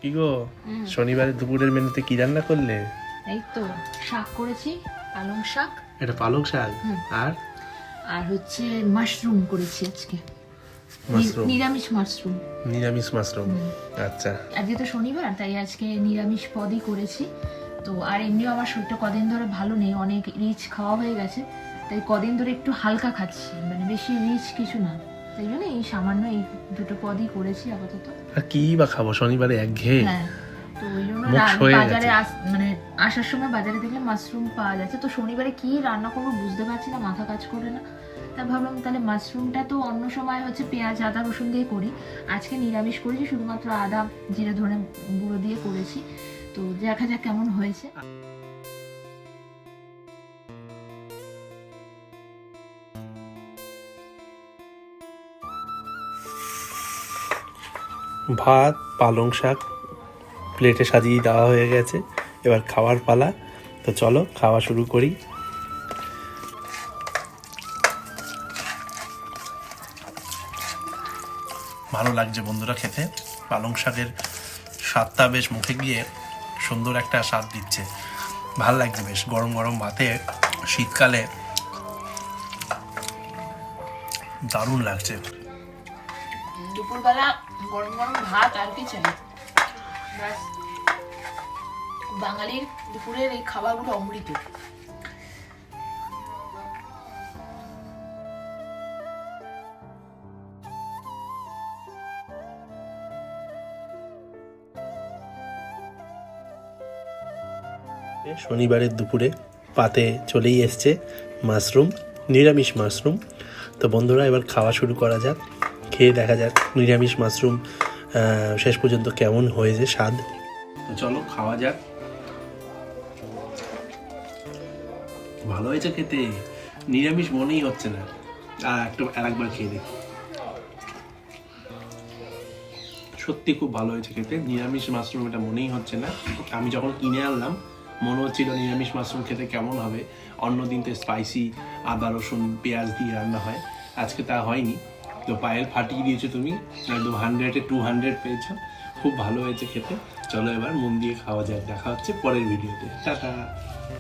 কি গো, শনিবারের দুপুরের মেনুতে কি রান্না করলে? এই তো শাক করেছি, পালং শাক। এটা পালং শাক। আর আর হচ্ছে মাশরুম করেছি আজকে, মাশরুম, নিরামিষ মাশরুম। নিরামিষ মাশরুম। আচ্ছা, আজকে তো শনিবার, তাই আজকে নিরামিষ পদই করেছি। তো আর এমনিও আমার শরীরটা কদিন ধরে ভালো নেই, অনেক রিচ খাওয়া হয়ে গেছে, তাই কদিন ধরে একটু হালকা খাচ্ছি, মানে বেশি রিচ কিছু না। তাই জন্য এই সামান্য এই দুটো পদই করেছি আপাতত। আর কি বা খাবো শনিবারে, একঘেয়ে। হ্যাঁ, তো ওই জন্য মুখ সয়ে বাজারে গেছে। মানে আসার সময় বাজারে দেখলে মাশরুম পাওয়া যাচ্ছে। তো শনিবারে কি রান্না করবো বুঝতে পারছি না, মাথা কাজ করে না। তা ভাবলাম তাহলে মাশরুমটা তো অন্য সময় হচ্ছে পেঁয়াজ আদা রসুন দিয়ে করি, আজকে নিরামিষ করেছি, শুধুমাত্র আদা জিরে ধনে গুঁড়ো দিয়ে করেছি। তো দেখা যাক কেমন হয়েছে। ভাত, পালং শাক প্লেটে সাজিয়ে দেওয়া হয়ে গেছে, এবার খাওয়ার পালা। তো চলো খাওয়া শুরু করি। ভালো লাগছে বন্ধুরা খেতে, পালং শাকের স্বাদটা বেশ মুখে গিয়ে সুন্দর একটা স্বাদ দিচ্ছে, ভাল লাগছে বেশ। গরম গরম ভাতে শীতকালে দারুণ লাগছে। দুপুরবেলা গরম গরম ভাত আর কি চাই, বাঙালির দুপুরের এই খাবারগুলো অমৃত। শনিবারের দুপুরে পাতে চলেই এসছে মাশরুম, নিরামিষ মাশরুম। তো বন্ধুরা এবার খাওয়া শুরু করা যাক, খেয়ে দেখা যাক নিরামিষ মাশরুম শেষ পর্যন্ত কেমন হয়েছে স্বাদ। তো চলো খাওয়া যাক। ভালো হয়েছে খেতে, নিরামিষ মনেই হচ্ছে না। আরেকবার খেয়ে দেখি। সত্যি খুব ভালো হয়েছে খেতে, নিরামিষ মাশরুম এটা মনেই হচ্ছে না। আমি যখন কিনে আনলাম মনে হচ্ছিল নিরামিষ মাশরুম খেতে কেমন হবে, অন্যদিন তো স্পাইসি আদা রসুন পেঁয়াজ দিয়ে রান্না হয়, আজকে তা হয়নি। তো পায়েল ফাটিয়ে দিয়েছো তুমি, একদম 100-এ 200 পেয়েছো। খুব ভালো হয়েছে খেতে। চলো এবার মন দিয়ে খাওয়া যাক, দেখা হচ্ছে পরের ভিডিওতে। টাটা।